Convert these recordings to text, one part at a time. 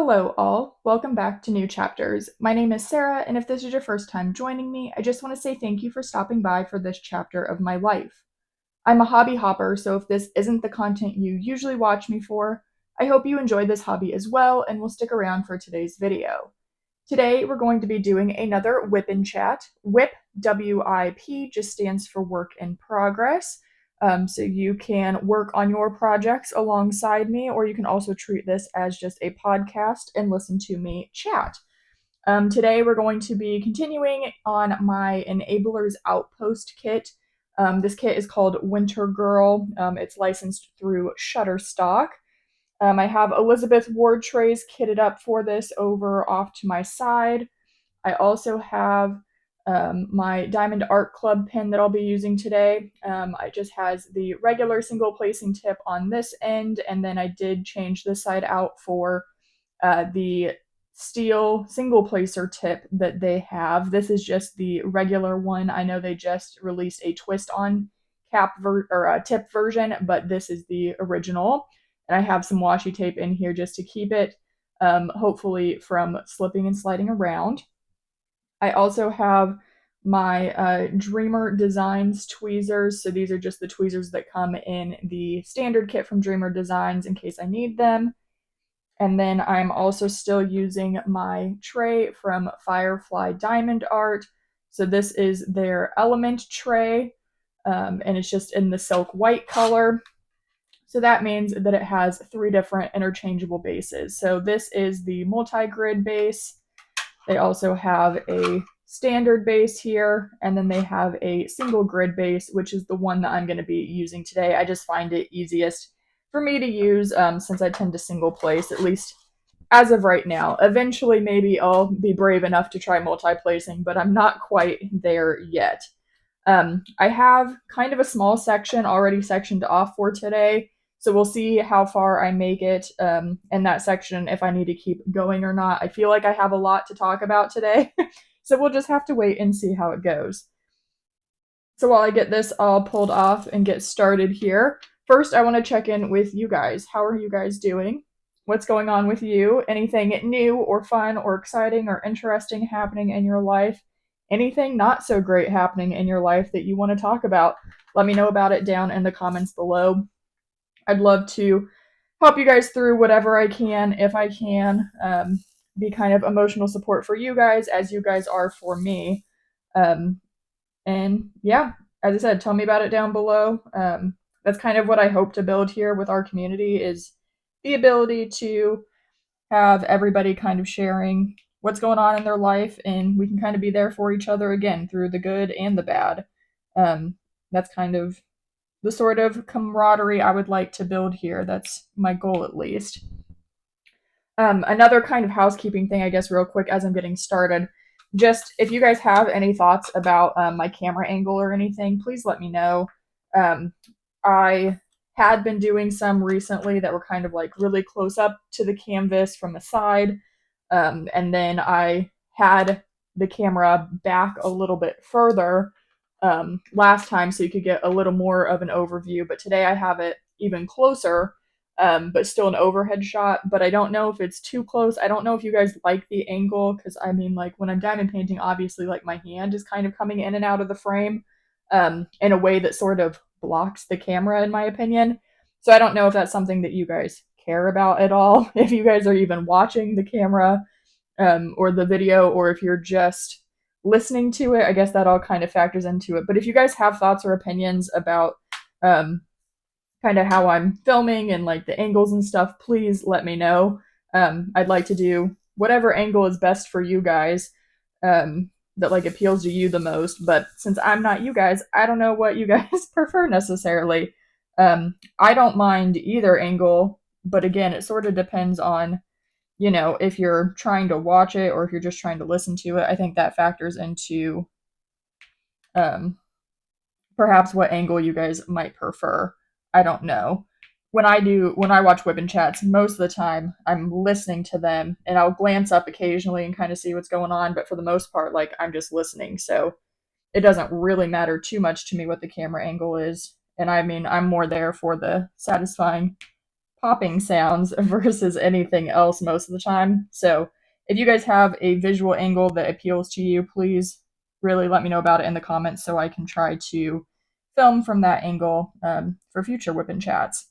Hello all, welcome back to New Chapters. My name is Sarah, and if this is your first time joining me, I just want to say thank you for stopping by for this chapter of my life. I'm a hobby hopper, so if this isn't the content you usually watch me for, I hope you enjoy this hobby as well and will stick around for today's video. Today we're going to be doing another WIP&Chat. WIP, W-I-P, just stands for work in progress. So you can work on your projects alongside me, or you can also treat this as just a podcast and listen to me chat. Today we're going to be continuing on my Enablers Outpost kit. This kit is called Winter Girl. It's licensed through Shutterstock. I have Elizabeth Ward trays kitted up for this over off to my side. I also have my Diamond Art Club pin that I'll be using today. It just has the regular single placing tip on this end, and then I did change this side out for the steel single placer tip that they have. This is just the regular one. I know they just released a twist on tip version, but this is the original. And I have some washi tape in here just to keep it hopefully from slipping and sliding around. I also have my Dreamer Designs tweezers. So these are just the tweezers that come in the standard kit from Dreamer Designs in case I need them. And then I'm also still using my tray from Firefly Diamond Art. So this is their element tray, and it's just in the silk white color. So that means that it has 3 different interchangeable bases. So this is the multi-grid base. They also have a standard base here, and then they have a single grid base, which is the one that I'm going to be using today. I just find it easiest for me to use since I tend to single place, at least as of right now. Eventually, maybe I'll be brave enough to try multi-placing, but I'm not quite there yet. I have kind of a small section already sectioned off for today, so we'll see how far I make it in that section, if I need to keep going or not. I feel like I have a lot to talk about today, so we'll just have to wait and see how it goes. So while I get this all pulled off and get started here, first I want to check in with you guys. How are you guys doing? What's going on with you? Anything new or fun or exciting or interesting happening in your life? Anything not so great happening in your life that you want to talk about? Let me know about it down in the comments below. I'd love to help you guys through whatever I can, if I can, be kind of emotional support for you guys as you guys are for me. And yeah, as I said, tell me about it down below. That's kind of what I hope to build here with our community, is the ability to have everybody kind of sharing what's going on in their life, and we can kind of be there for each other again through the good and the bad. That's kind of the sort of camaraderie I would like to build here. That's my goal, at least. Another kind of housekeeping thing, I guess, real quick as I'm getting started. Just if you guys have any thoughts about my camera angle or anything, please let me know. I had been doing some recently that were kind of like really close up to the canvas from the side. And then I had the camera back a little bit further last time so you could get a little more of an overview, but today I have it even closer, but still an overhead shot. But I don't know if it's too close. I don't know if you guys like the angle, because I mean, like, when I'm diamond painting, obviously, like, my hand is kind of coming in and out of the frame in a way that sort of blocks the camera, in my opinion. So I don't know if that's something that you guys care about at all, if you guys are even watching the camera or the video, or if you're just listening to it. I guess that all kind of factors into it. But if you guys have thoughts or opinions about kind of how I'm filming and like the angles and stuff, please let me know. I'd like to do whatever angle is best for you guys, that like appeals to you the most. But since I'm not you guys, I don't know what you guys prefer necessarily. I don't mind either angle, but again, it sort of depends on, you know, if you're trying to watch it or if you're just trying to listen to it. I think that factors into perhaps what angle you guys might prefer. I don't know. When I watch WIP&Chats, most of the time I'm listening to them, and I'll glance up occasionally and kind of see what's going on, but for the most part, like, I'm just listening. So it doesn't really matter too much to me what the camera angle is. And I mean, I'm more there for the satisfying popping sounds versus anything else most of the time. So if you guys have a visual angle that appeals to you, please really let me know about it in the comments so I can try to film from that angle for future WIP&Chats.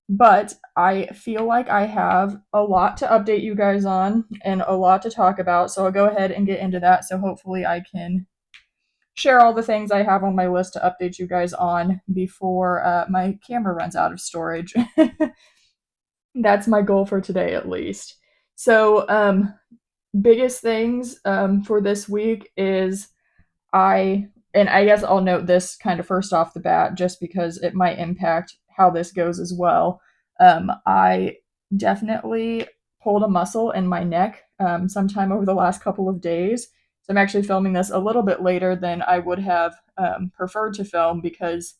But I feel like I have a lot to update you guys on and a lot to talk about, so I'll go ahead and get into that. So hopefully I can share all the things I have on my list to update you guys on before my camera runs out of storage. That's my goal for today, at least. So, biggest things for this week is and I guess I'll note this kind of first off the bat, just because it might impact how this goes as well. I definitely pulled a muscle in my neck sometime over the last couple of days. So I'm actually filming this a little bit later than I would have preferred to film because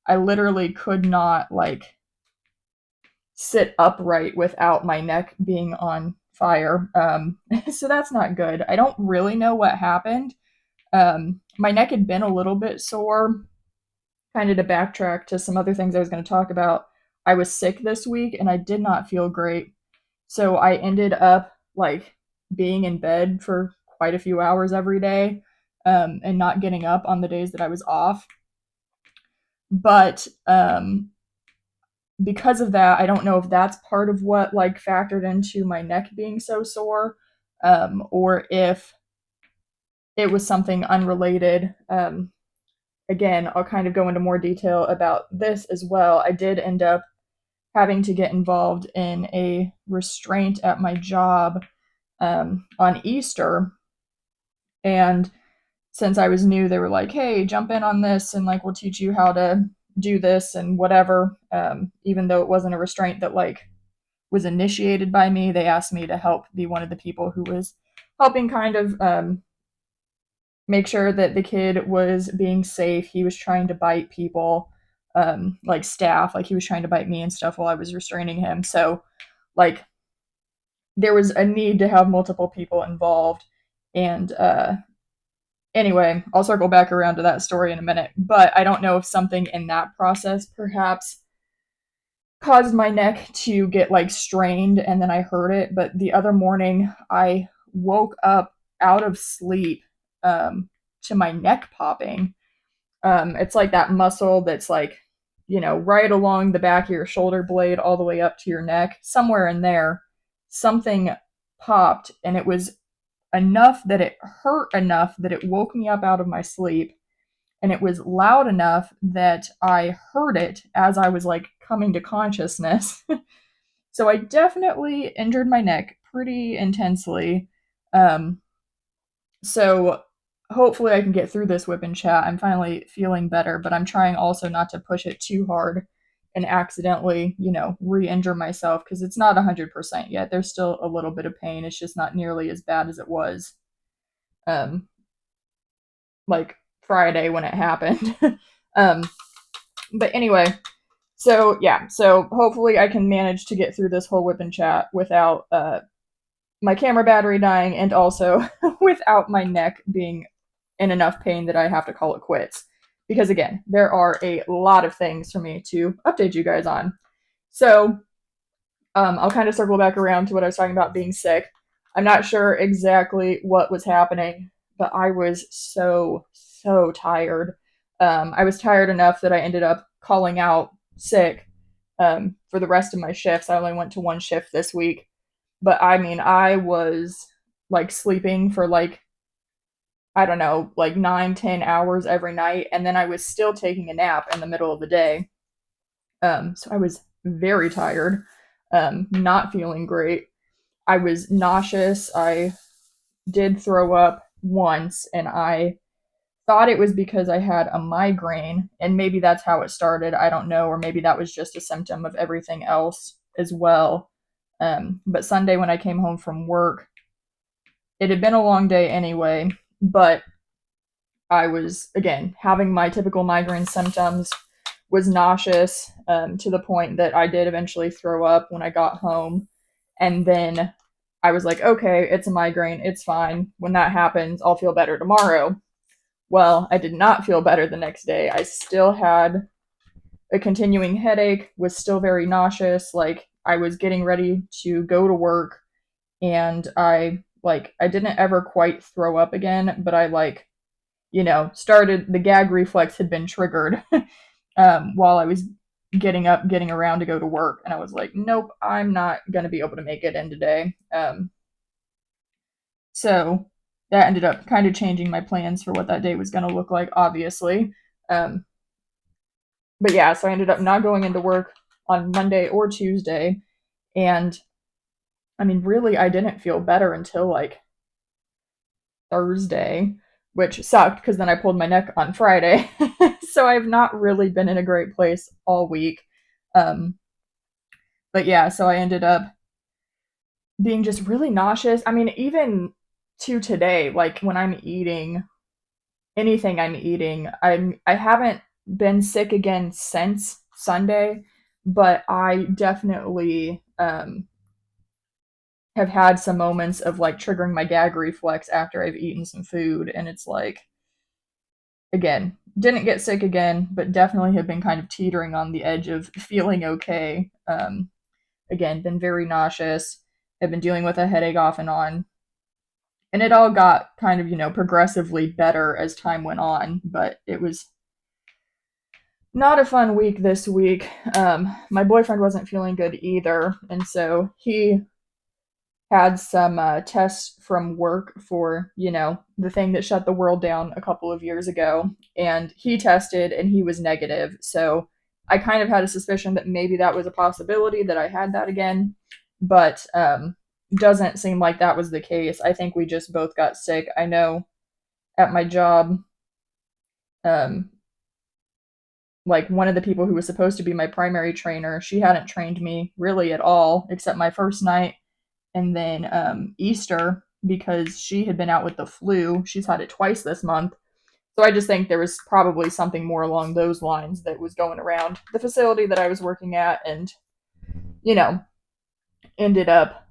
I literally could not like sit upright without my neck being on fire. So that's not good. I don't really know what happened. My neck had been a little bit sore. Kind of to backtrack to some other things I was going to talk about, I was sick this week and I did not feel great. So I ended up like being in bed for quite a few hours every day and not getting up on the days that I was off. But because of that, I don't know if that's part of what like factored into my neck being so sore or if it was something unrelated. Again, I'll kind of go into more detail about this as well. I did end up having to get involved in a restraint at my job on Easter. And since I was new, they were like, hey, jump in on this and like we'll teach you how to do this and whatever. Even though it wasn't a restraint that like was initiated by me, they asked me to help be one of the people who was helping kind of make sure that the kid was being safe. He was trying to bite people, like staff, like he was trying to bite me and stuff while I was restraining him. So, like, there was a need to have multiple people involved. And anyway, I'll circle back around to that story in a minute. But I don't know if something in that process perhaps caused my neck to get like strained and then I hurt it. But the other morning, I woke up out of sleep to my neck popping. It's like that muscle that's like, right along the back of your shoulder blade all the way up to your neck. Somewhere in there, something popped and it was enough that it hurt enough that it woke me up out of my sleep. And it was loud enough that I heard it as I was like coming to consciousness. So I definitely injured my neck pretty intensely. So hopefully I can get through this WIP&Chat. I'm finally feeling better, but I'm trying also not to push it too hard and accidentally, re-injure myself because it's not 100% yet. There's still a little bit of pain. It's just not nearly as bad as it was like Friday when it happened. But anyway, so hopefully I can manage to get through this whole WIP&Chat without my camera battery dying and also without my neck being in enough pain that I have to call it quits. Because again, there are a lot of things for me to update you guys on. So I'll kind of circle back around to what I was talking about being sick. I'm not sure exactly what was happening, but I was so tired. I was tired enough that I ended up calling out sick for the rest of my shifts. I only went to one shift this week. But I mean, I was like sleeping for like, I don't know, like 9-10 hours every night. And then I was still taking a nap in the middle of the day. So I was very tired, not feeling great. I was nauseous. I did throw up once and I thought it was because I had a migraine and maybe that's how it started. I don't know. Or maybe that was just a symptom of everything else as well. But Sunday when I came home from work, it had been a long day anyway, but I was, again, having my typical migraine symptoms, was nauseous to the point that I did eventually throw up when I got home. And then I was like, okay, it's a migraine. It's fine. When that happens, I'll feel better tomorrow. Well, I did not feel better the next day. I still had a continuing headache, was still very nauseous. Like, I was getting ready to go to work, and I didn't ever quite throw up again, but I started, the gag reflex had been triggered while I was getting up, getting around to go to work, and I was like, nope, I'm not gonna be able to make it in today. So that ended up kind of changing my plans for what that day was gonna look like, obviously. Um, but yeah, so I ended up not going into work on Monday or Tuesday, and I mean, really, I didn't feel better until like Thursday, which sucked because then I pulled my neck on Friday. So I've not really been in a great place all week. Um, but yeah, so I ended up being just really nauseous. I mean, even to today, like when I'm eating anything I'm eating, I haven't been sick again since Sunday, but I definitely have had some moments of like triggering my gag reflex after I've eaten some food, and it's like, again, didn't get sick again, but definitely have been kind of teetering on the edge of feeling okay. Again, been very nauseous. I've been dealing with a headache off and on. And it all got kind of, progressively better as time went on, but it was not a fun week this week. My boyfriend wasn't feeling good either, and so he had some tests from work for, the thing that shut the world down a couple of years ago. And he tested and he was negative. So I kind of had a suspicion that maybe that was a possibility that I had that again. But doesn't seem like that was the case. I think we just both got sick. I know at my job, um, like one of the people who was supposed to be my primary trainer, she hadn't trained me really at all except my first night, and then Easter, because she had been out with the flu. She's had it twice this month. So I just think there was probably something more along those lines that was going around the facility that I was working at, and, you know, ended up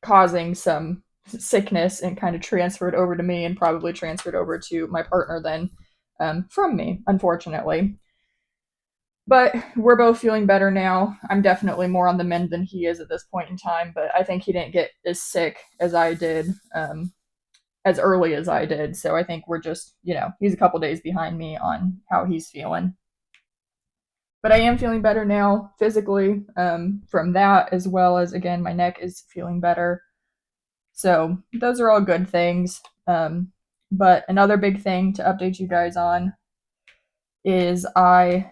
causing some sickness and kind of transferred over to me and probably transferred over to my partner then from me, unfortunately. But we're both feeling better now. I'm definitely more on the mend than he is at this point in time, but I think he didn't get as sick as I did, as early as I did. So I think we're just, he's a couple days behind me on how he's feeling. But I am feeling better now physically, from that, as well as, again, my neck is feeling better. So those are all good things. But another big thing to update you guys on is I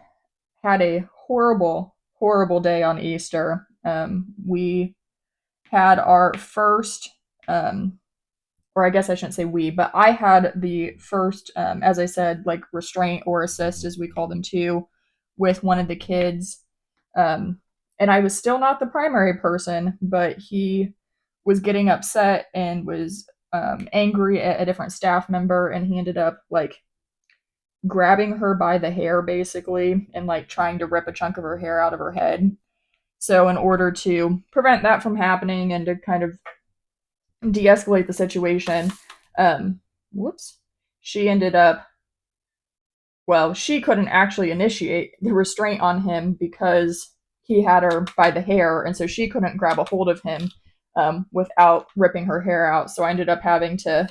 had a horrible, horrible day on Easter. We had our first, or I guess I shouldn't say we, but I had the first, as I said, like restraint or assist, as we call them too, with one of the kids. And I was still not the primary person, but he was getting upset and was angry at a different staff member, and he ended up like grabbing her by the hair basically and like trying to rip a chunk of her hair out of her head. So in order to prevent that from happening and to kind of de-escalate the situation, um whoops, she ended up, well, she couldn't actually initiate the restraint on him because he had her by the hair, and so she couldn't grab a hold of him without ripping her hair out. So I ended up having to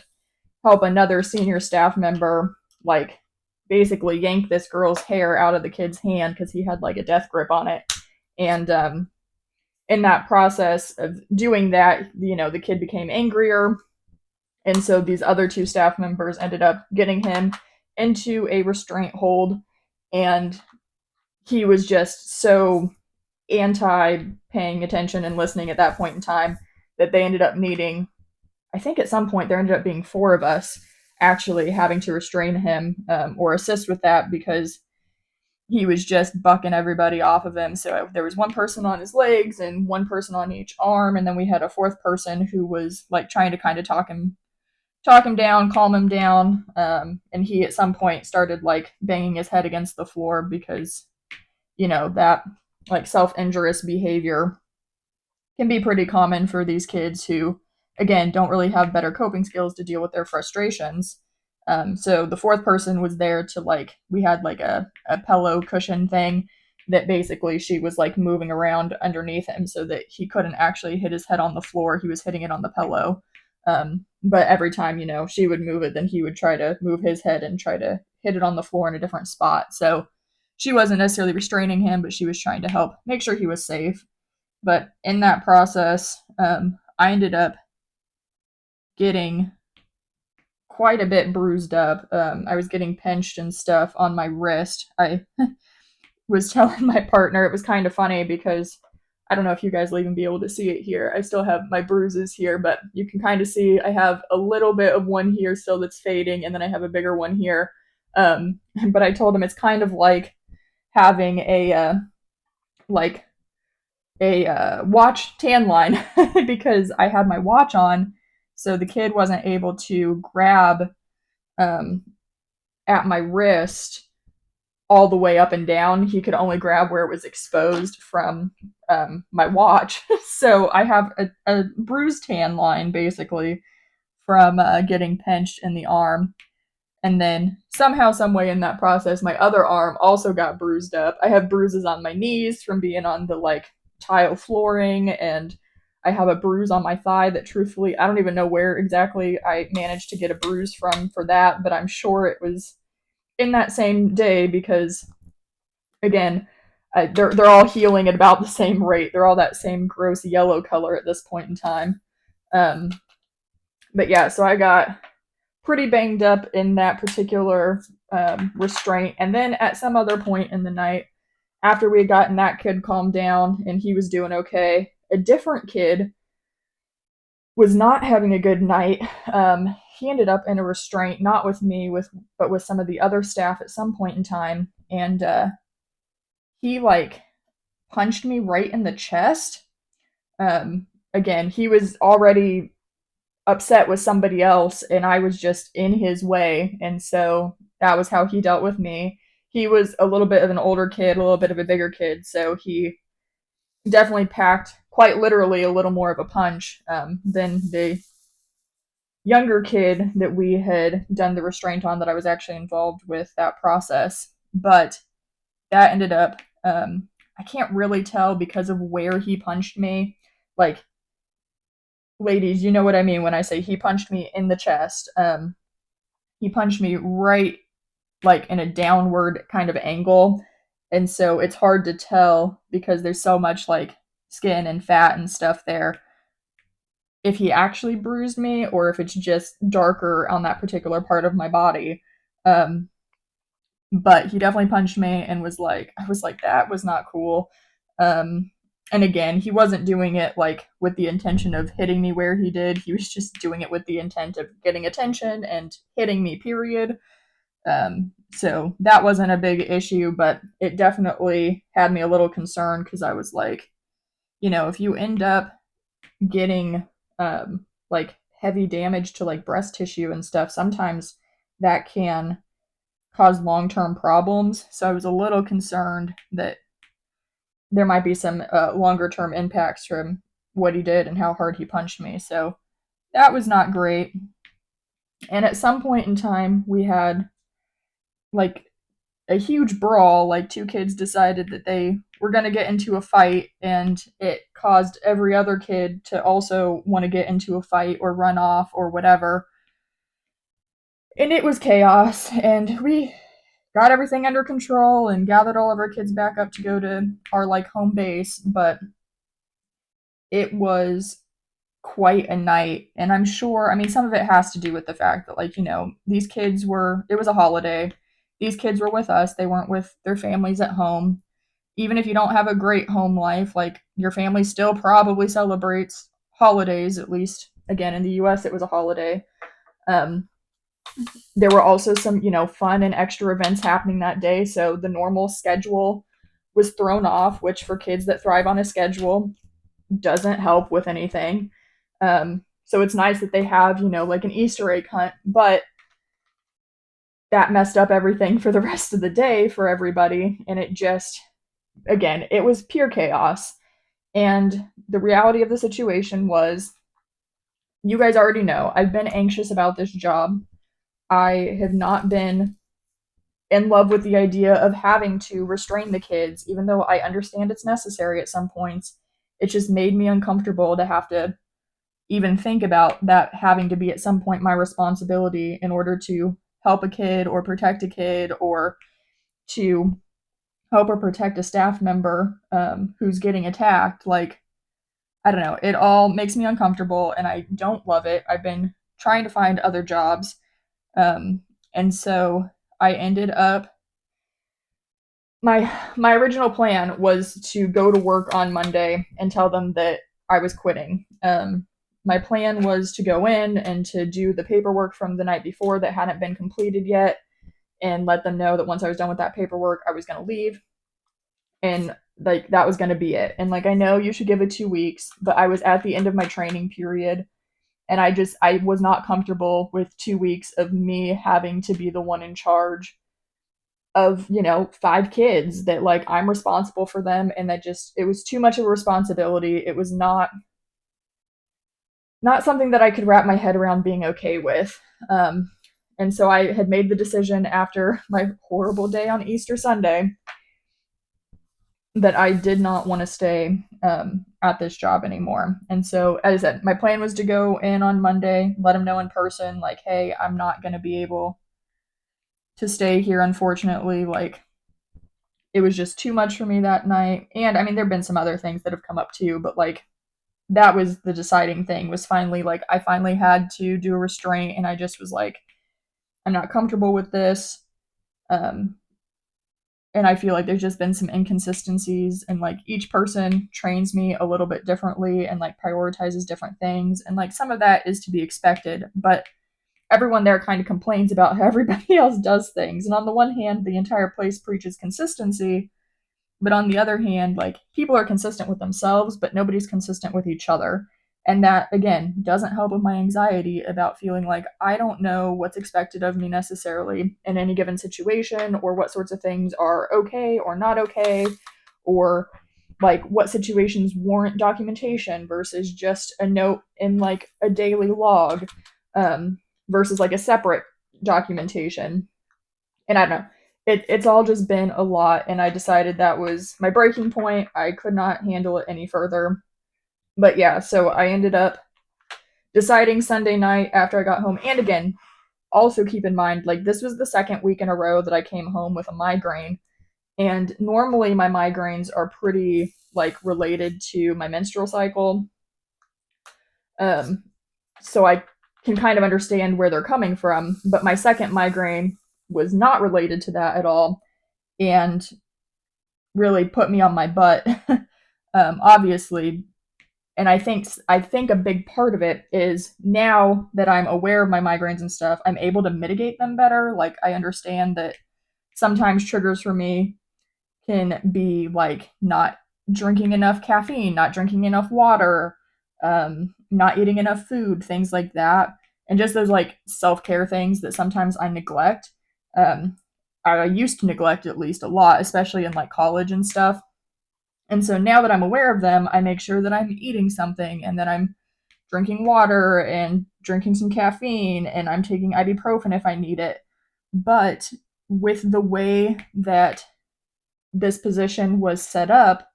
help another senior staff member, like, basically yank this girl's hair out of the kid's hand because he had like a death grip on it. And in that process of doing that, the kid became angrier. And so these other two staff members ended up getting him into a restraint hold. And he was just so anti paying attention and listening at that point in time that they ended up needing, I think at some point there ended up being four of us actually having to restrain him, or assist with that, because he was just bucking everybody off of him. So there was one person on his legs and one person on each arm, and then we had a fourth person who was like trying to kind of talk him down, calm him down. And he at some point started like banging his head against the floor because, that like self-injurious behavior can be pretty common for these kids who, again, don't really have better coping skills to deal with their frustrations. So the fourth person was there to like, we had like a pillow cushion thing that basically she was like moving around underneath him so that he couldn't actually hit his head on the floor. He was hitting it on the pillow. But every time, she would move it, then he would try to move his head and try to hit it on the floor in a different spot. So she wasn't necessarily restraining him, but she was trying to help make sure he was safe. But in that process, I ended up getting quite a bit bruised up. I was getting pinched and stuff on my wrist. I was telling my partner, it was kind of funny because I don't know if you guys will even be able to see it here. I still have my bruises here, but you can kind of see I have a little bit of one here still that's fading, and then I have a bigger one here. But I told him it's kind of like having like a watch tan line because I had my watch on, so the kid wasn't able to grab um, at my wrist all the way up and down. He could only grab where it was exposed from my watch. So I have a bruised tan line basically from getting pinched in the arm. And then somehow, some way in that process, my other arm also got bruised up. I have bruises on my knees from being on the like tile flooring, and I have a bruise on my thigh that truthfully, I don't even know where exactly I managed to get a bruise from for that, but I'm sure it was in that same day because, again, they're all healing at about the same rate. They're all that same gross yellow color at this point in time. Um, but yeah, so I got pretty banged up in that particular restraint. And then at some other point in the night, after we had gotten that kid calmed down and he was doing okay, a different kid was not having a good night. He ended up in a restraint, not with me, but with some of the other staff at some point in time, and he like punched me right in the chest. Again, he was already upset with somebody else, and I was just in his way, and so that was how he dealt with me. He was a little bit of an older kid, a little bit of a bigger kid, so he definitely packed quite literally a little more of a punch than the younger kid that we had done the restraint on, that I was actually involved with that process. But that ended up, I can't really tell because of where he punched me. Like, ladies, you know what I mean when I say he punched me in the chest. He punched me right, like, in a downward kind of angle. And so it's hard to tell because there's so much, like, skin and fat and stuff there, if he actually bruised me or if it's just darker on that particular part of my body. Um, but he definitely punched me and I was like, that was not cool. And again, he wasn't doing it like with the intention of hitting me where he did. He was just doing it with the intent of getting attention and hitting me, period. So that wasn't a big issue, but it definitely had me a little concerned because I was like, if you end up getting like heavy damage to like breast tissue and stuff, sometimes that can cause long-term problems. So I was a little concerned that there might be some longer-term impacts from what he did and how hard he punched me. So that was not great. And at some point in time, we had like a huge brawl. Like, two kids decided that they were going to get into a fight, and it caused every other kid to also want to get into a fight or run off or whatever. And it was chaos, and we got everything under control and gathered all of our kids back up to go to our like home base, but it was quite a night. And I'm sure, I mean, some of it has to do with the fact that, like, these kids were, it was a holiday. These kids were with us. They weren't with their families at home. Even if you don't have a great home life, like, your family still probably celebrates holidays, at least. Again, in the US, it was a holiday. There were also some, fun and extra events happening that day. So the normal schedule was thrown off, which for kids that thrive on a schedule doesn't help with anything. So it's nice that they have, like an Easter egg hunt, but that messed up everything for the rest of the day for everybody. And it just, again, it was pure chaos. And the reality of the situation was, you guys already know, I've been anxious about this job I have not been in love with the idea of having to restrain the kids, even though I understand it's necessary at some points. It just made me uncomfortable to have to even think about that having to be at some point my responsibility in order to help a kid or protect a kid or to help or protect a staff member who's getting attacked. Like, I don't know, it all makes me uncomfortable and I don't love it. I've been trying to find other jobs. Um, and so I ended up my original plan was to go to work on Monday and tell them that I was quitting. My plan was to go in and to do the paperwork from the night before that hadn't been completed yet and let them know that once I was done with that paperwork, I was going to leave. And like that was going to be it. And like I know you should give it 2 weeks, but I was at the end of my training period and I was not comfortable with 2 weeks of me having to be the one in charge of, 5 kids that like I'm responsible for them and that just it was too much of a responsibility. It was not something that I could wrap my head around being okay with. And so I had made the decision after my horrible day on Easter Sunday that I did not want to stay at this job anymore. And so, as I said, my plan was to go in on Monday, let them know in person, like, hey, I'm not going to be able to stay here, unfortunately. Like, it was just too much for me that night. And I mean, there have been some other things that have come up too, but like, that was the deciding thing was finally like, I finally had to do a restraint, and I just was like, I'm not comfortable with this. Um, and I feel like there's just been some inconsistencies and like each person trains me a little bit differently and like prioritizes different things and like some of that is to be expected, but everyone there kind of complains about how everybody else does things. And on the one hand, the entire place preaches consistency, but on the other hand, like people are consistent with themselves, but nobody's consistent with each other. And that, again, doesn't help with my anxiety about feeling like I don't know what's expected of me necessarily in any given situation, or what sorts of things are okay or not okay, or like what situations warrant documentation versus just a note in like a daily log, um, versus like a separate documentation. And I don't know. It's all just been a lot, and I decided that was my breaking point. I could not handle it any further. But yeah, so I ended up deciding Sunday night after I got home. And again, also keep in mind, like, this was the second week in a row that I came home with a migraine. And normally my migraines are pretty, like, related to my menstrual cycle. Um, so I can kind of understand where they're coming from. But my second migraine was not related to that at all and really put me on my butt, obviously. And I think a big part of it is now that I'm aware of my migraines and stuff, I'm able to mitigate them better. Like I understand that sometimes triggers for me can be like not drinking enough caffeine, not drinking enough water, not eating enough food, things like that. And just those like self care things that sometimes I neglect. Um, I used to neglect at least a lot, especially in like college and stuff. And so now that I'm aware of them, I make sure that I'm eating something and that I'm drinking water and drinking some caffeine and I'm taking ibuprofen if I need it. But with the way that this position was set up,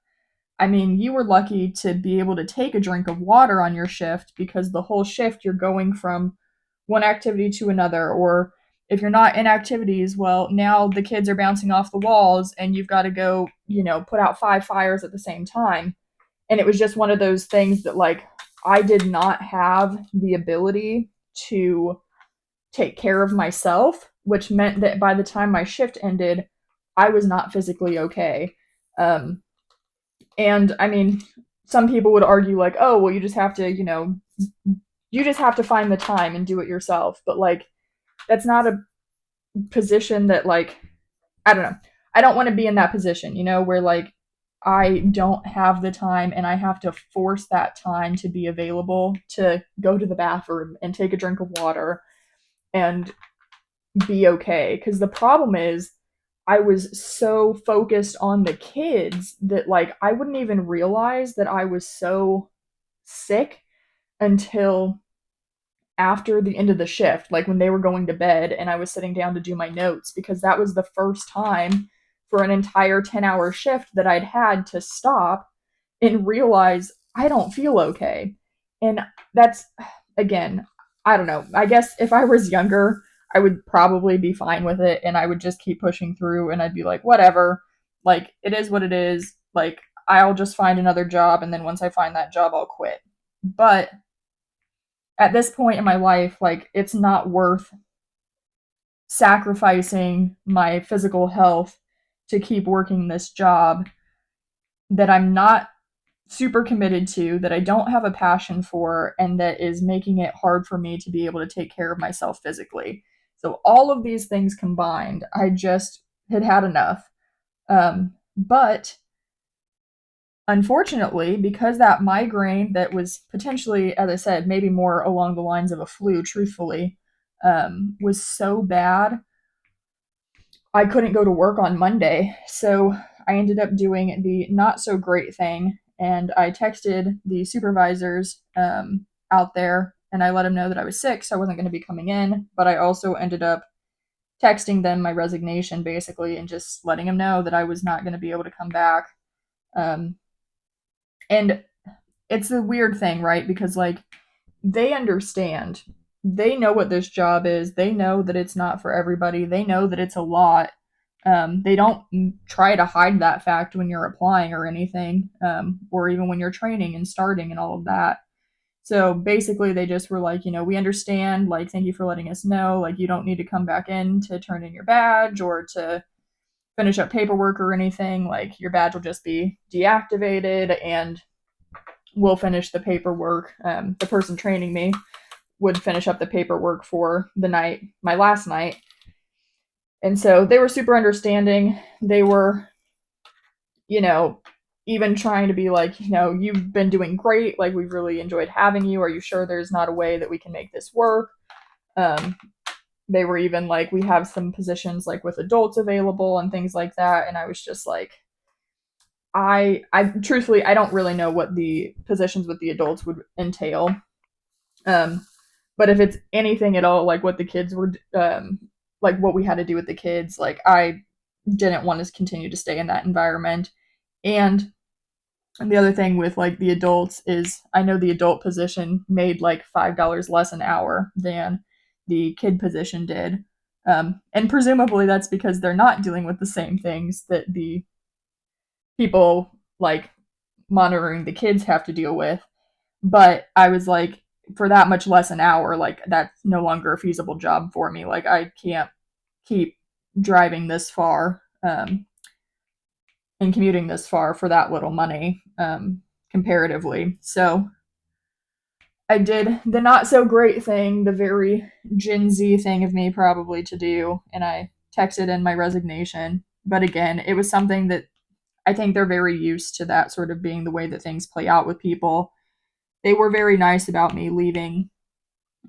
I mean, you were lucky to be able to take a drink of water on your shift because the whole shift you're going from one activity to another. Or if you're not in activities, well, now the kids are bouncing off the walls and you've got to go, put out 5 fires at the same time. And it was just one of those things that, like, I did not have the ability to take care of myself, which meant that by the time my shift ended, I was not physically okay. Um, and I mean, some people would argue, like, oh, well, you just have to, you just have to find the time and do it yourself. But, like, that's not a position that, like, I don't know. I don't want to be in that position, where, like, I don't have the time and I have to force that time to be available to go to the bathroom and take a drink of water and be okay. Because the problem is, I was so focused on the kids that, like, I wouldn't even realize that I was so sick until after the end of the shift, like when they were going to bed and I was sitting down to do my notes, because that was the first time for an entire 10-hour shift that I'd had to stop and realize I don't feel okay. And that's, again, I don't know. I guess if I was younger, I would probably be fine with it and I would just keep pushing through and I'd be like, whatever. Like, it is what it is. Like, I'll just find another job and then once I find that job, I'll quit. But at this point in my life, like, it's not worth sacrificing my physical health to keep working this job that I'm not super committed to, that I don't have a passion for, and that is making it hard for me to be able to take care of myself physically. So all of these things combined, I just had enough. But unfortunately, because that migraine that was potentially, as I said, maybe more along the lines of a flu, truthfully, was so bad, I couldn't go to work on Monday. So I ended up doing the not so great thing. And I texted the supervisors out there and I let them know that I was sick, so I wasn't going to be coming in. But I also ended up texting them my resignation basically and just letting them know that I was not going to be able to come back. Um, and it's a weird thing, right? Because, like, they understand. They know what this job is. They know that it's not for everybody. They know that it's a lot. They don't try to hide that fact when you're applying or anything, or even when you're training and starting and all of that. So basically, they just were like, we understand. Like, thank you for letting us know. Like, you don't need to come back in to turn in your badge or to finish up paperwork or anything. Like, your badge will just be deactivated and we'll finish the paperwork. The person training me would finish up the paperwork for the night, my last night. And so they were super understanding. They were, even trying to be like, you've been doing great. Like, we've really enjoyed having you. Are you sure there's not a way that we can make this work? They were even like, we have some positions like with adults available and things like that. And I was just like, I truthfully, I don't really know what the positions with the adults would entail. But if it's anything at all like what the kids were, like what we had to do with the kids, like, I didn't want to continue to stay in that environment. And the other thing with like the adults is I know the adult position made like $5 less an hour than the kid position did. And presumably that's because they're not dealing with the same things that the people like monitoring the kids have to deal with. But I was like, for that much less an hour, like, that's no longer a feasible job for me. Like, I can't keep driving this far and commuting this far for that little money, comparatively. So I did the not so great thing, the very Gen Z thing of me probably to do, and I texted in my resignation. But again, it was something that I think they're very used to, that sort of being the way that things play out with people. They were very nice about me leaving.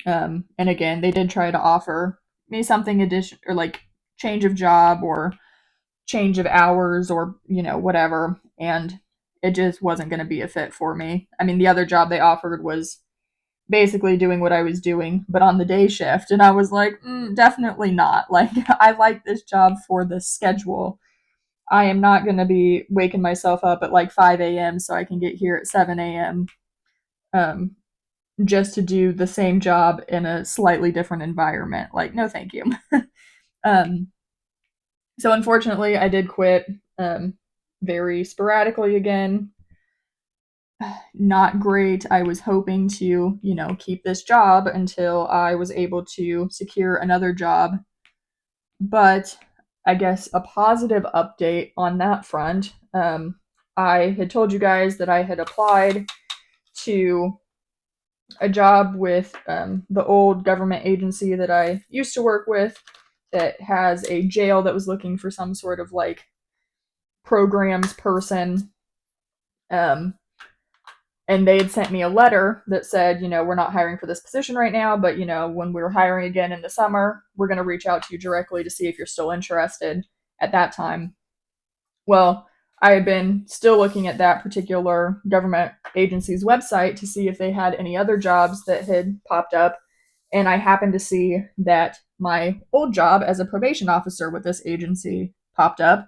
And again, they did try to offer me something addition, or like change of job or change of hours or, whatever. And it just wasn't going to be a fit for me. I mean, the other job they offered was basically doing what I was doing, but on the day shift. And I was like, definitely not. Like, I like this job for the schedule. I am not going to be waking myself up at like 5 a.m. so I can get here at 7 a.m. Just to do the same job in a slightly different environment. Like, no, thank you. um, so unfortunately, I did quit very sporadically again. Not great. I was hoping to, keep this job until I was able to secure another job. But I guess a positive update on that front. I had told you guys that I had applied to a job with the old government agency that I used to work with that has a jail that was looking for some sort of like programs person. And they had sent me a letter that said, we're not hiring for this position right now, but, when we're hiring again in the summer, we're going to reach out to you directly to see if you're still interested at that time. Well, I had been still looking at that particular government agency's website to see if they had any other jobs that had popped up. And I happened to see that my old job as a probation officer with this agency popped up,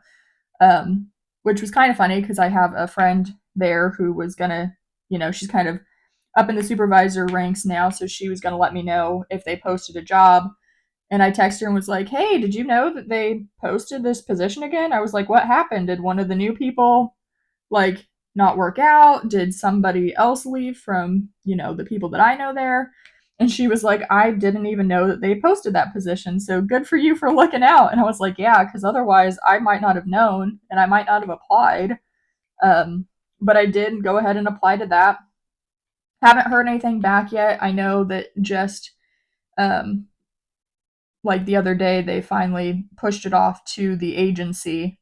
which was kind of funny because I have a friend there who was gonna, she's kind of up in the supervisor ranks now, so she was gonna let me know if they posted a job. And I texted her and was like, "Hey, did you know that they posted this position again?" I was like, "What happened? Did one of the new people like not work out? Did somebody else leave from, the people that I know there?" And she was like, "I didn't even know that they posted that position. So good for you for looking out." And I was like, "Yeah, because otherwise I might not have known and I might not have applied." Um, but I did go ahead and apply to that. Haven't heard anything back yet. I know that just um, like the other day, they finally pushed it off to the agency.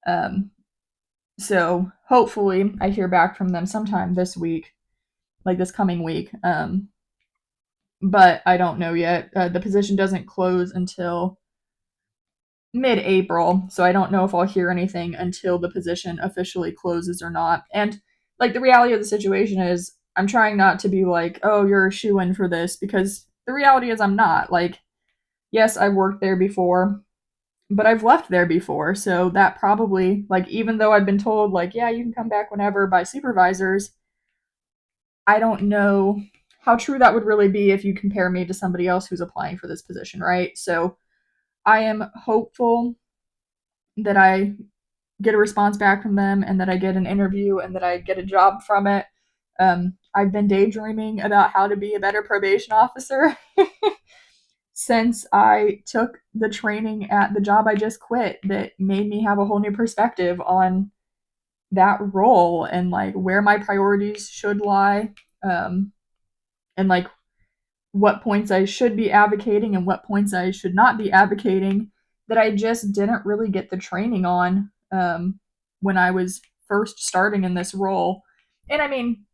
Um, so hopefully I hear back from them sometime this week, like this coming week. But I don't know yet. The position doesn't close until mid-April, so I don't know if I'll hear anything until the position officially closes or not. And like the reality of the situation is, I'm trying not to be like, "Oh, you're a shoo-in for this," because the reality is I'm not. Like, yes, I've worked there before, but I've left there before, so that probably, like, even though I've been told like, "Yeah, you can come back whenever" by supervisors, I don't know how true that would really be if you compare me to somebody else who's applying for this position, right? So I am hopeful that I get a response back from them and that I get an interview and that I get a job from it. I've been daydreaming about how to be a better probation officer since I took the training at the job I just quit, that made me have a whole new perspective on that role and like where my priorities should lie, and like what points I should be advocating and what points I should not be advocating, that I just didn't really get the training on when I was first starting in this role. And I mean,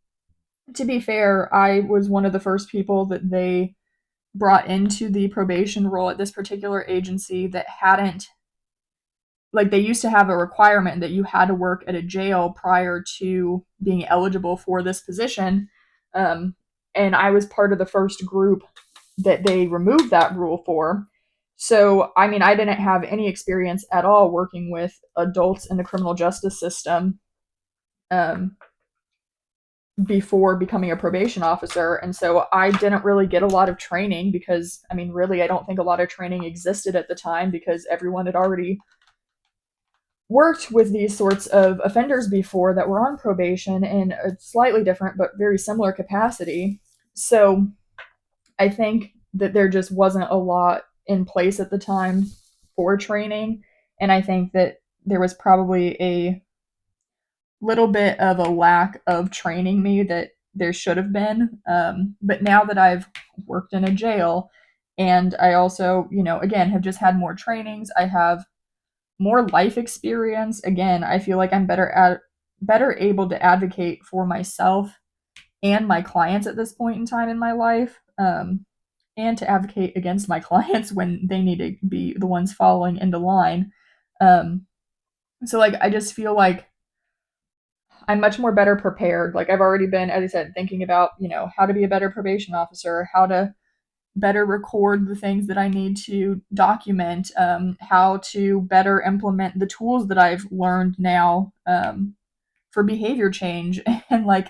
to be fair, I was one of the first people that they brought into the probation role at this particular agency that hadn't, like, they used to have a requirement that you had to work at a jail prior to being eligible for this position. Um, and I was part of the first group that they removed that rule for. So, I mean, I didn't have any experience at all working with adults in the criminal justice system um, before becoming a probation officer. And so I didn't really get a lot of training because, I mean, really, I don't think a lot of training existed at the time because everyone had already worked with these sorts of offenders before that were on probation in a slightly different but very similar capacity. So I think that there just wasn't a lot in place at the time for training. And I think that there was probably a little bit of a lack of training me that there should have been. But now that I've worked in a jail and I also, again, have just had more trainings, I have more life experience. Again, I feel like I'm better able to advocate for myself and my clients at this point in time in my life, and to advocate against my clients when they need to be the ones falling into line. Um, so like I just feel like I'm much more better prepared. Like I've already been, as I said, thinking about how to be a better probation officer, how to better record the things that I need to document, how to better implement the tools that I've learned now for behavior change, and like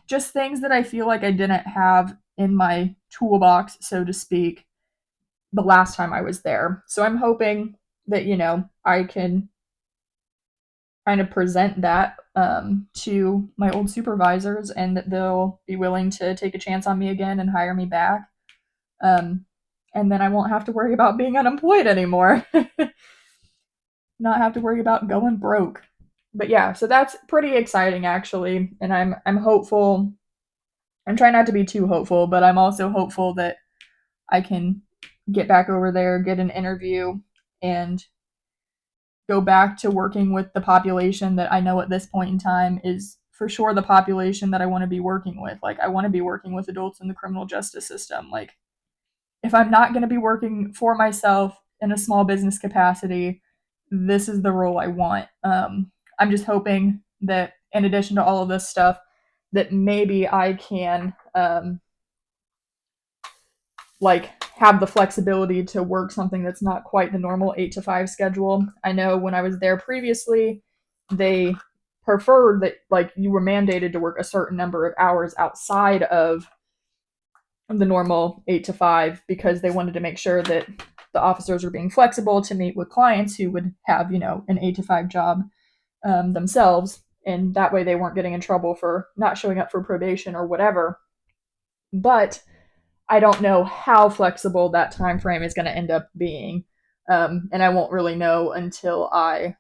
just things that I feel like I didn't have in my toolbox, so to speak, the last time I was there. So I'm hoping that, I can kind of present that to my old supervisors and that they'll be willing to take a chance on me again and hire me back. Um, and then I won't have to worry about being unemployed anymore. Not have to worry about going broke. But yeah, so that's pretty exciting actually, and I'm hopeful. I'm trying not to be too hopeful, but I'm also hopeful that I can get back over there, get an interview, and go back to working with the population that I know at this point in time is for sure the population that I want to be working with. Like I want to be working with adults in the criminal justice system. Like if I'm not going to be working for myself in a small business capacity, this is the role I want. I'm just hoping that in addition to all of this stuff, that maybe I can like have the flexibility to work something that's not quite the normal 8 to 5 schedule. I know when I was there previously, they preferred that like you were mandated to work a certain number of hours outside of the normal 8 to 5 because they wanted to make sure that the officers were being flexible to meet with clients who would have, an 8 to 5 job themselves. And that way they weren't getting in trouble for not showing up for probation or whatever. But I don't know how flexible that time frame is going to end up being. And I won't really know until I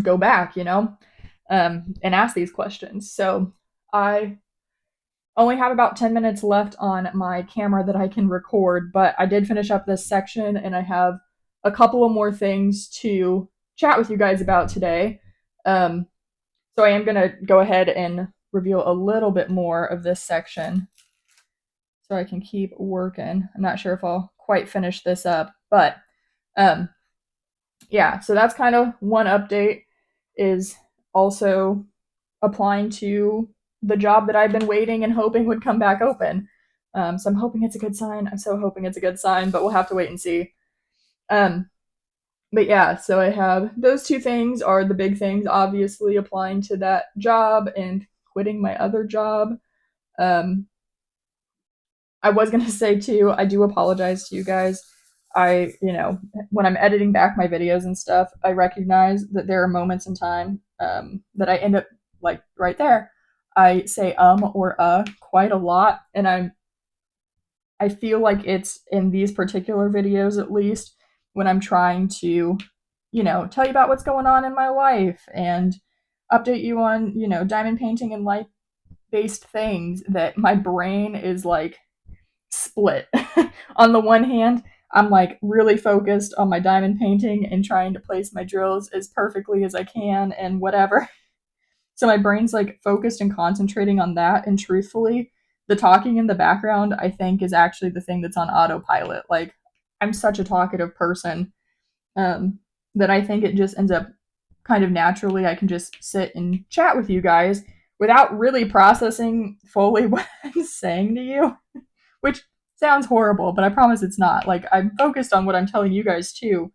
go back, and ask these questions. So I only have about 10 minutes left on my camera that I can record, but I did finish up this section and I have a couple of more things to chat with you guys about today. So I am going to go ahead and reveal a little bit more of this section so I can keep working. I'm not sure if I'll quite finish this up, but yeah, so that's kind of one update, is also applying to the job that I've been waiting and hoping would come back open. So I'm hoping it's a good sign. I'm so hoping it's a good sign, but we'll have to wait and see. But yeah, so I have those two things are the big things, obviously applying to that job and quitting my other job. I was going to say too, I do apologize to you guys. When I'm editing back my videos and stuff, I recognize that there are moments in time that I end up like right there. I say or quite a lot, and I feel like it's in these particular videos, at least, when I'm trying to, tell you about what's going on in my life and update you on, diamond painting and life-based things, that my brain is like split. On the one hand, I'm like really focused on my diamond painting and trying to place my drills as perfectly as I can and whatever. So my brain's like focused and concentrating on that. And truthfully, the talking in the background, I think, is actually the thing that's on autopilot. Like, I'm such a talkative person that I think it just ends up kind of naturally. I can just sit and chat with you guys without really processing fully what I'm saying to you, which sounds horrible, but I promise it's not. Like, I'm focused on what I'm telling you guys too,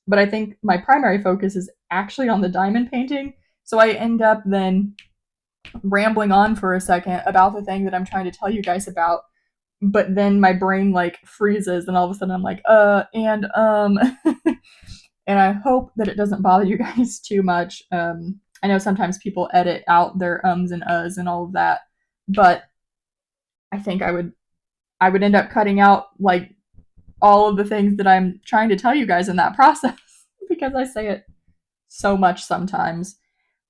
but I think my primary focus is actually on the diamond painting. So I end up then rambling on for a second about the thing that I'm trying to tell you guys about, but then my brain like freezes and all of a sudden I'm like, and and I hope that it doesn't bother you guys too much. I know sometimes people edit out their ums and uhs and all of that, but I think I would end up cutting out like all of the things that I'm trying to tell you guys in that process because I say it so much sometimes.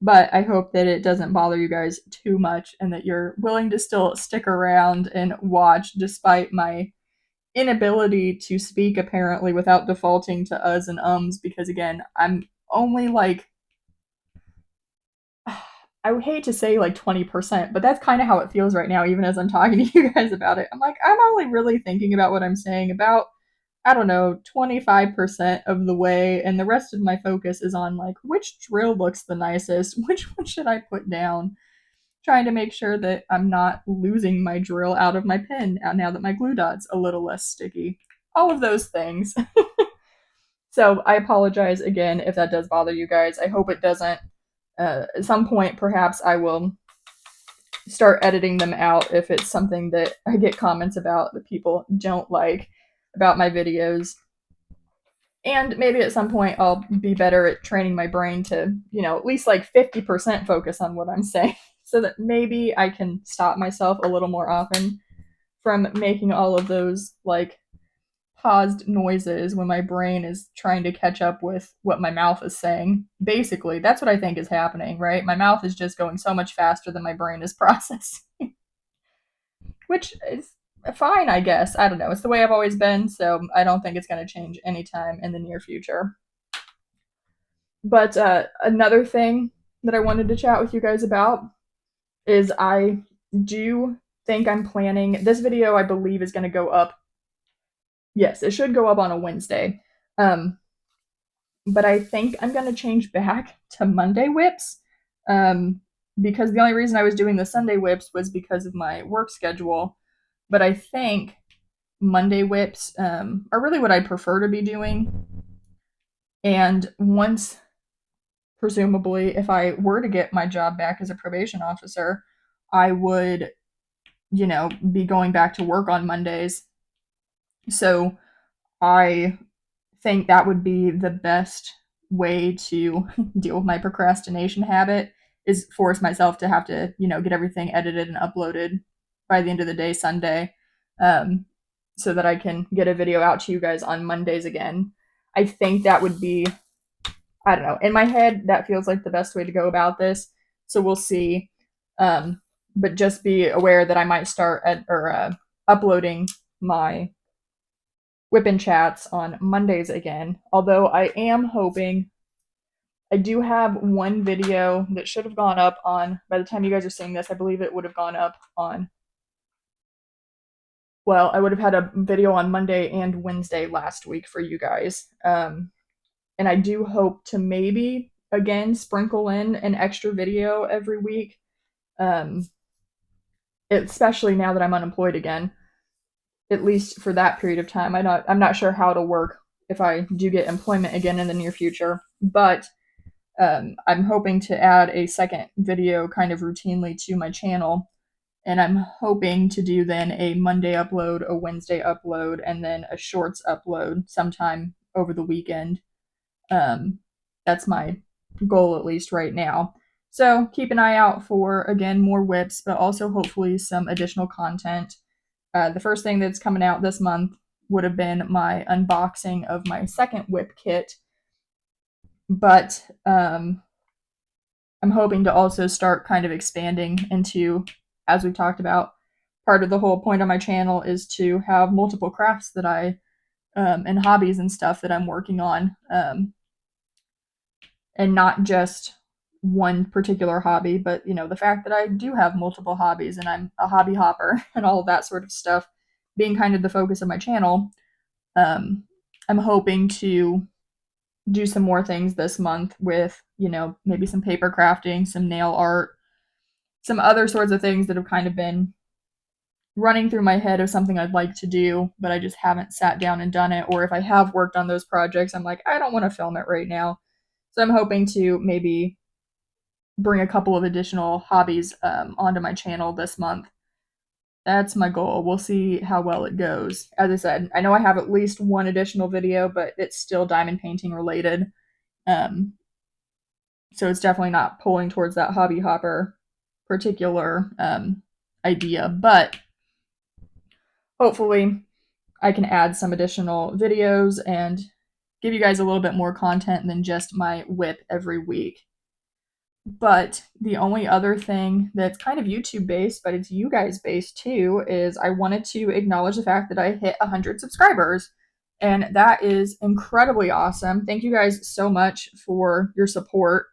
But I hope that it doesn't bother you guys too much and that you're willing to still stick around and watch despite my inability to speak apparently without defaulting to uhs and ums, because again, I'm only like, I would hate to say like 20%, but that's kind of how it feels right now, even as I'm talking to you guys about it. I'm like, I'm only really thinking about what I'm saying about, I don't know, 25% of the way, and the rest of my focus is on like, which drill looks the nicest? Which one should I put down? Trying to make sure that I'm not losing my drill out of my pen now that my glue dot's a little less sticky. All of those things. So I apologize again if that does bother you guys. I hope it doesn't. At some point, perhaps I will start editing them out if it's something that I get comments about that people don't like about my videos. And maybe at some point I'll be better at training my brain to, at least like 50% focus on what I'm saying so that maybe I can stop myself a little more often from making all of those like paused noises when my brain is trying to catch up with what my mouth is saying. Basically, that's what I think is happening, right? My mouth is just going so much faster than my brain is processing, which is fine, I guess. I don't know. It's the way I've always been, so I don't think it's going to change anytime in the near future. But another thing that I wanted to chat with you guys about is I do think I'm planning this video. I believe is going to go up. Yes, it should go up on a Wednesday. But I think I'm going to change back to Monday whips, because the only reason I was doing the Sunday whips was because of my work schedule. But I think Monday whips are really what I prefer to be doing. And once, presumably, if I were to get my job back as a probation officer, I would, be going back to work on Mondays. So I think that would be the best way to deal with my procrastination habit, is force myself to have to, get everything edited and uploaded by the end of the day, Sunday, um, so that I can get a video out to you guys on Mondays again. I think that would be, I don't know, in my head, that feels like the best way to go about this. So we'll see. But just be aware that I might start uploading my WIP&Chats on Mondays again. Although I am hoping, I do have one video that should have gone up on, by the time you guys are seeing this, I believe it would have gone up on, well, I would have had a video on Monday and Wednesday last week for you guys. And I do hope to maybe, again, sprinkle in an extra video every week, especially now that I'm unemployed again, at least for that period of time. I'm not sure how it'll work if I do get employment again in the near future, but I'm hoping to add a second video kind of routinely to my channel, and I'm hoping to do then a Monday upload, a Wednesday upload, and then a shorts upload sometime over the weekend. That's my goal, at least right now. So keep an eye out for, again, more whips, but also hopefully some additional content. The first thing that's coming out this month would have been my unboxing of my second whip kit, but I'm hoping to also start kind of expanding into, as we've talked about, part of the whole point of my channel is to have multiple crafts that I and hobbies and stuff that I'm working on, and not just one particular hobby, but the fact that I do have multiple hobbies and I'm a hobby hopper and all of that sort of stuff being kind of the focus of my channel. I'm hoping to do some more things this month with, maybe some paper crafting, some nail art, some other sorts of things that have kind of been running through my head of something I'd like to do, but I just haven't sat down and done it. Or if I have worked on those projects, I'm like, I don't want to film it right now. So I'm hoping to maybe bring a couple of additional hobbies onto my channel this month. That's my goal. We'll see how well it goes. As I said, I know I have at least one additional video, but it's still diamond painting related. So it's definitely not pulling towards that hobby hopper particular idea, but hopefully I can add some additional videos and give you guys a little bit more content than just my whip every week. But the only other thing that's kind of YouTube based, but it's you guys based too, is I wanted to acknowledge the fact that I hit 100 subscribers. And that is incredibly awesome. Thank you guys so much for your support.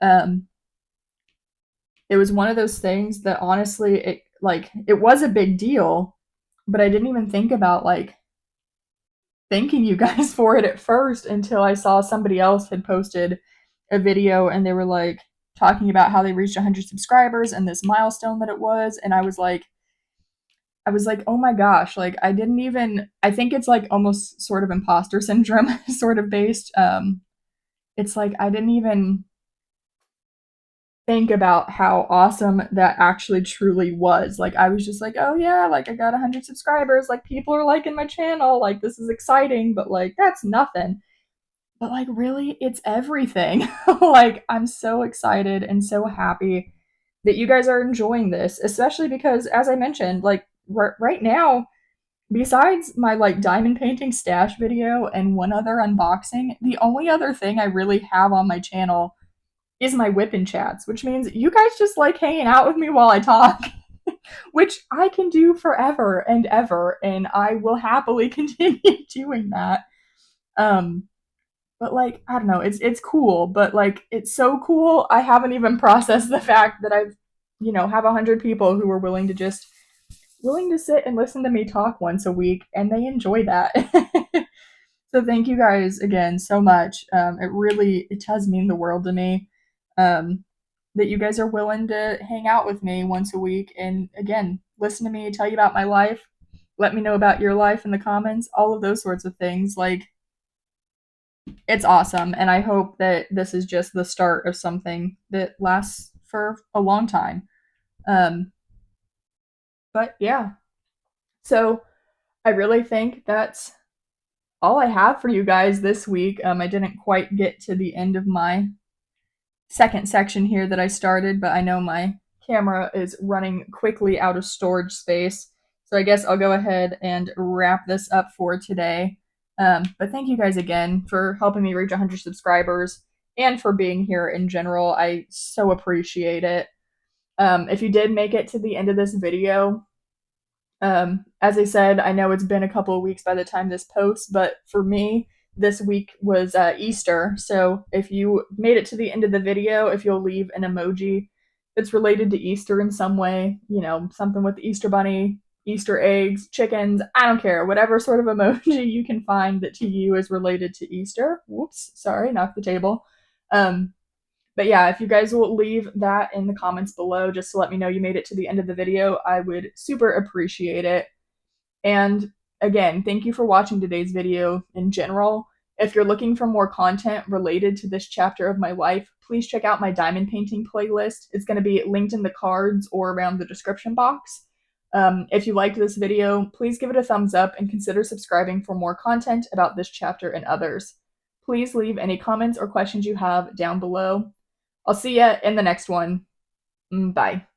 It was one of those things that honestly, it was a big deal, but I didn't even think about thanking you guys for it at first until I saw somebody else had posted a video and they were talking about how they reached 100 subscribers and this milestone that it was. And I was like, oh my gosh, I think it's almost sort of imposter syndrome sort of based. It's I didn't even think about how awesome that actually truly was. I was just oh yeah, I got 100 subscribers, people are liking my channel, this is exciting, but that's nothing. But really, it's everything. I'm so excited and so happy that you guys are enjoying this, especially because, as I mentioned, right now, besides my diamond painting stash video and one other unboxing, the only other thing I really have on my channel is my WIP&Chats, which means you guys just hanging out with me while I talk, which I can do forever and ever, and I will happily continue doing that. But I don't know, it's cool, but it's so cool. I haven't even processed the fact that I've have 100 people who are willing to sit and listen to me talk once a week, and they enjoy that. So thank you guys again so much. It does mean the world to me that you guys are willing to hang out with me once a week and again listen to me tell you about my life. let me know about your life in the comments, all of those sorts of things. Like, it's awesome, and I hope that this is just the start of something that lasts for a long time. Um, but yeah, so I really think that's all I have for you guys this week. I didn't quite get to the end of my second section here that I started, but I know my camera is running quickly out of storage space. So I guess I'll go ahead and wrap this up for today. But thank you guys again for helping me reach 100 subscribers and for being here in general. I so appreciate it. If you did make it to the end of this video, as I said, I know it's been a couple of weeks by the time this posts, but for me, this week was Easter. So if you made it to the end of the video, if you'll leave an emoji that's related to Easter in some way, you know, something with the Easter bunny, Easter eggs, chickens, I don't care, whatever sort of emoji you can find that to you is related to Easter. Whoops, sorry, knocked the table. But yeah, if you guys will leave that in the comments below just to let me know you made it to the end of the video, I would super appreciate it. And again, thank you for watching today's video in general. If you're looking for more content related to this chapter of my life, please check out my diamond painting playlist. It's going to be linked in the cards or around the description box. If you liked this video, please give it a thumbs up and consider subscribing for more content about this chapter and others. Please leave any comments or questions you have down below. I'll see ya in the next one. Bye.